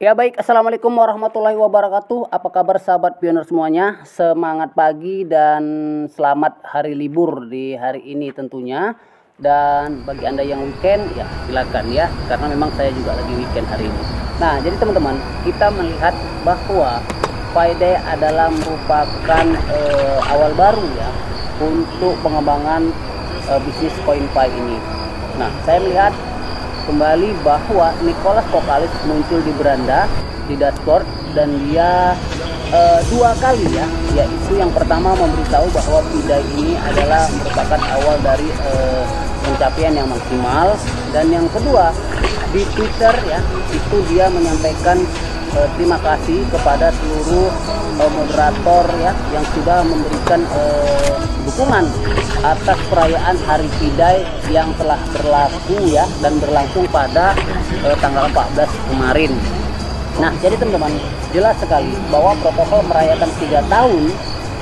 Ya baik, Assalamualaikum warahmatullahi wabarakatuh. Apa kabar sahabat pioner semuanya? Semangat pagi dan selamat hari libur di hari ini tentunya. Dan bagi Anda yang weekend, ya silakan ya, karena memang saya juga lagi weekend hari ini. Nah, jadi teman-teman, kita melihat bahwa Friday adalah merupakan awal baru ya untuk pengembangan bisnis CoinFi ini. Nah, saya melihat kembali bahwa Nicholas Kokalis muncul di beranda di dashboard dan dia dua kali ya, yaitu yang pertama memberitahu bahwa Friday ini adalah merupakan awal dari pencapaian yang maksimal, dan yang kedua di Twitter ya, itu dia menyampaikan terima kasih kepada seluruh moderator ya yang sudah memberikan dukungan atas perayaan Hari Friday yang telah berlaku ya dan berlangsung pada tanggal 14 kemarin. Nah, jadi teman-teman, jelas sekali bahwa protokol merayakan 3 tahun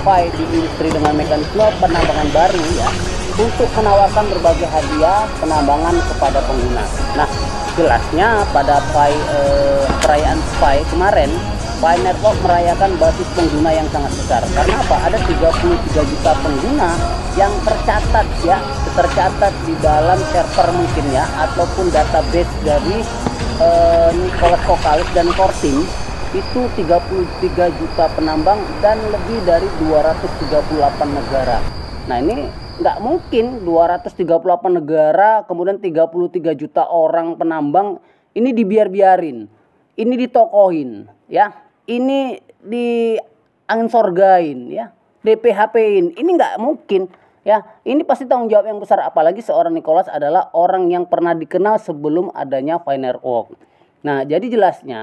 Fi di industri dengan mekanisme penambangan baru ya, untuk menawarkan berbagai hadiah penambangan kepada pengguna. Nah, jelasnya pada perayaan Fi kemarin, Fi Network merayakan basis pengguna yang sangat besar. Karena apa? Ada 33 juta pengguna yang tercatat ya, tercatat di dalam server mungkin ya, ataupun database dari Nicholas Kokalis dan core team. Itu 33 juta penambang dan lebih dari 238 negara. Nah, ini nggak mungkin 238 negara kemudian 33 juta orang penambang ini dibiar-biarin, ini ditokohin ya, ini di angin sorgain ya, DPHP-in. Ini nggak mungkin ya, ini pasti tanggung jawab yang besar, apalagi seorang Nicholas adalah orang yang pernah dikenal sebelum adanya Fi Network. Nah, jadi jelasnya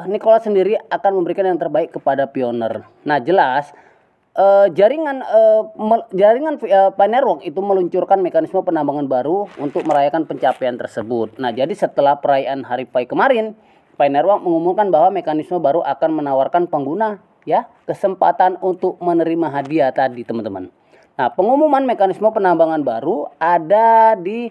Nicholas sendiri akan memberikan yang terbaik kepada pioner. Nah, jelas jaringan Fi Network itu meluncurkan mekanisme penambangan baru untuk merayakan pencapaian tersebut. Nah, jadi setelah perayaan Hari Fi kemarin, Fi Network mengumumkan bahwa mekanisme baru akan menawarkan pengguna ya kesempatan untuk menerima hadiah tadi, teman-teman. Nah, pengumuman mekanisme penambangan baru ada di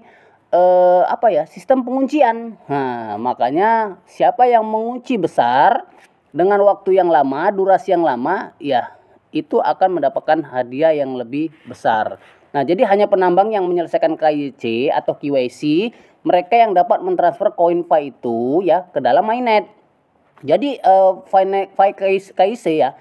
sistem penguncian. Nah, makanya siapa yang mengunci besar dengan waktu yang lama, durasi yang lama, ya itu akan mendapatkan hadiah yang lebih besar. Nah, jadi hanya penambang yang menyelesaikan KYC atau KYC, mereka yang dapat mentransfer koin Fi itu ya ke dalam mainnet. Jadi Fi KYC ya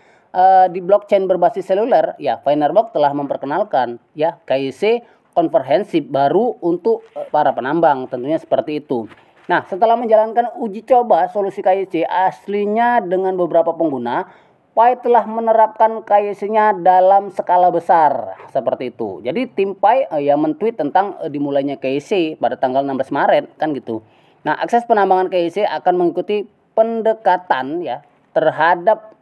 di blockchain berbasis seluler ya, Fi Network telah memperkenalkan ya KYC komprehensif baru untuk para penambang, tentunya seperti itu. Nah, setelah menjalankan uji coba solusi KYC aslinya dengan beberapa pengguna, Fi telah menerapkan KYC-nya dalam skala besar seperti itu. Jadi tim Fi ya men-tweet tentang dimulainya KYC pada tanggal 16 Maret kan gitu. Nah, akses penambangan KYC akan mengikuti pendekatan ya terhadap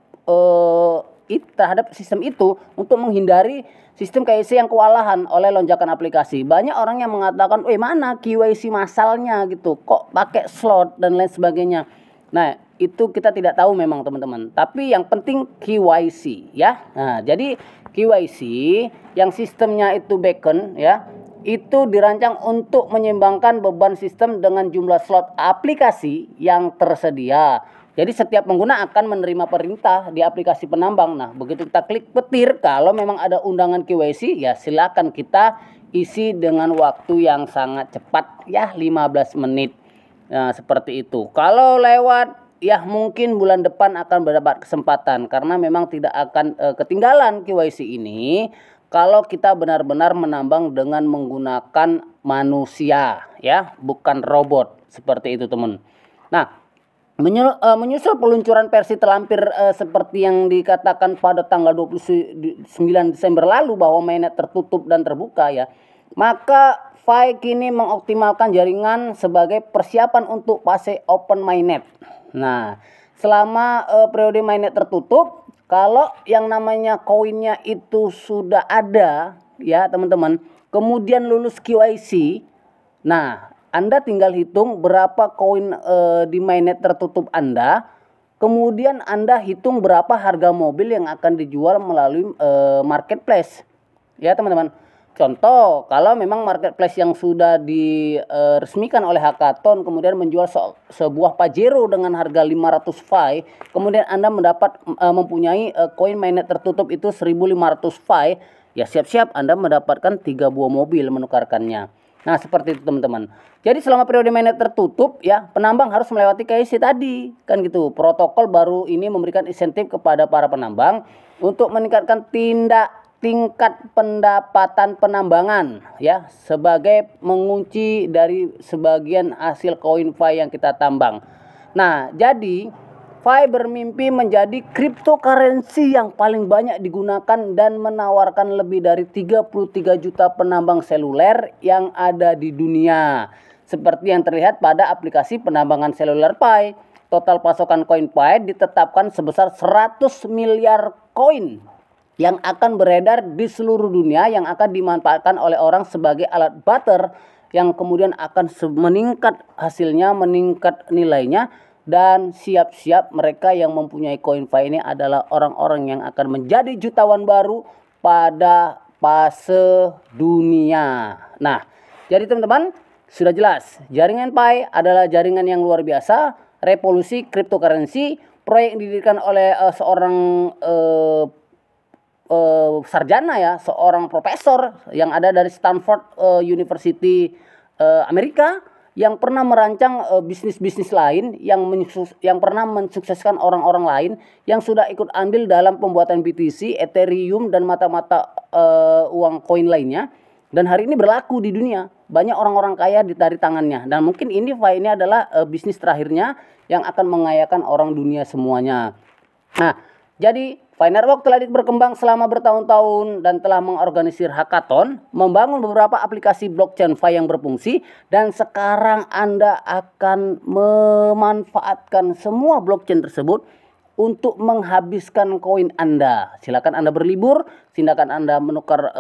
sistem itu untuk menghindari sistem KYC yang kewalahan oleh lonjakan aplikasi. Banyak orang yang mengatakan, mana KYC masalnya gitu, kok pakai slot dan lain sebagainya. Nah, itu kita tidak tahu memang teman-teman. Tapi yang penting KYC ya. Nah, jadi KYC yang sistemnya itu beacon ya, itu dirancang untuk menyeimbangkan beban sistem dengan jumlah slot aplikasi yang tersedia. Jadi setiap pengguna akan menerima perintah di aplikasi penambang. Nah, begitu kita klik petir, kalau memang ada undangan KYC, ya silakan kita isi dengan waktu yang sangat cepat ya, 15 menit. Nah, seperti itu. Kalau lewat ya mungkin bulan depan akan mendapat kesempatan, karena memang tidak akan ketinggalan KYC ini kalau kita benar-benar menambang dengan menggunakan manusia ya, bukan robot. Seperti itu, teman. Nah, menyusul peluncuran versi terlampir seperti yang dikatakan pada tanggal 29 Desember lalu bahwa mainnet tertutup dan terbuka ya, maka Fi kini mengoptimalkan jaringan sebagai persiapan untuk fase open mainnet. Nah, selama periode mainnet tertutup, kalau yang namanya koinnya itu sudah ada ya teman-teman, kemudian lulus KYC, nah Anda tinggal hitung berapa koin di mainnet tertutup Anda. Kemudian Anda hitung berapa harga mobil yang akan dijual melalui marketplace. Ya teman-teman. Contoh, kalau memang marketplace yang sudah diresmikan oleh Hackathon kemudian menjual sebuah Pajero dengan harga 500 Fai, kemudian Anda mempunyai koin mainnet tertutup itu 1500 Fai, ya siap-siap Anda mendapatkan 3 buah mobil menukarkannya. Nah, seperti itu teman-teman. Jadi selama periode mainnet tertutup ya, penambang harus melewati KYC tadi, kan gitu. Protokol baru ini memberikan insentif kepada para penambang untuk meningkatkan tingkat pendapatan penambangan ya, sebagai mengunci dari sebagian hasil koin Fai yang kita tambang. Nah, jadi Fai bermimpi menjadi cryptocurrency yang paling banyak digunakan dan menawarkan lebih dari 33 juta penambang seluler yang ada di dunia. Seperti yang terlihat pada aplikasi penambangan seluler Pi, total pasokan koin Pi ditetapkan sebesar 100 miliar koin yang akan beredar di seluruh dunia, yang akan dimanfaatkan oleh orang sebagai alat barter, yang kemudian akan meningkat hasilnya, meningkat nilainya, dan siap-siap mereka yang mempunyai koin Pi ini adalah orang-orang yang akan menjadi jutawan baru pada fase dunia. Nah, jadi teman-teman sudah jelas, jaringan Pi adalah jaringan yang luar biasa, revolusi cryptocurrency, proyek yang didirikan oleh seorang sarjana ya, seorang profesor yang ada dari Stanford University Amerika, yang pernah merancang bisnis-bisnis lain, yang pernah mensukseskan orang-orang lain, yang sudah ikut andil dalam pembuatan BTC, Ethereum, dan mata-mata uang koin lainnya. Dan hari ini berlaku di dunia, banyak orang-orang kaya dari tangannya. Dan mungkin ini Fai ini adalah bisnis terakhirnya yang akan mengayakan orang dunia semuanya. Nah, jadi Fai Network telah berkembang selama bertahun-tahun dan telah mengorganisir hackathon, membangun beberapa aplikasi blockchain Fai yang berfungsi, dan sekarang Anda akan memanfaatkan semua blockchain tersebut untuk menghabiskan koin Anda. Silakan Anda berlibur, silakan Anda menukar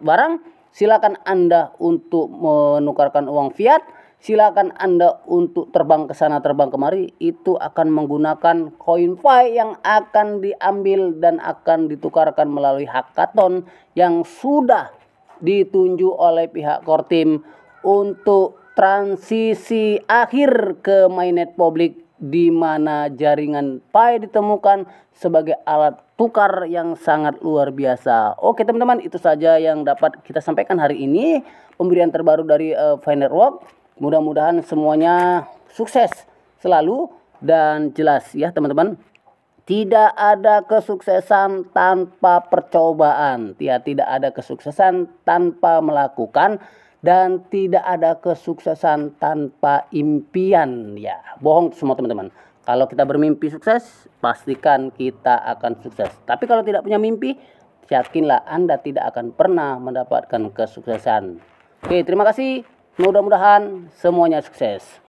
barang, silakan Anda untuk menukarkan uang fiat, silakan Anda untuk terbang ke sana terbang kemari. Itu akan menggunakan koin Fai yang akan diambil dan akan ditukarkan melalui hackathon yang sudah ditunjuk oleh pihak core team untuk transisi akhir ke mainnet publik, di mana jaringan Pi ditemukan sebagai alat tukar yang sangat luar biasa. Oke teman-teman, itu saja yang dapat kita sampaikan hari ini, pemberian terbaru dari Fai Network. Mudah-mudahan semuanya sukses selalu dan jelas ya teman-teman. Tidak ada kesuksesan tanpa percobaan, ya, tidak ada kesuksesan tanpa melakukan, dan tidak ada kesuksesan tanpa impian. Ya, bohong semua teman-teman. Kalau kita bermimpi sukses, pastikan kita akan sukses. Tapi kalau tidak punya mimpi, yakinlah Anda tidak akan pernah mendapatkan kesuksesan. Oke, terima kasih. Mudah-mudahan semuanya sukses.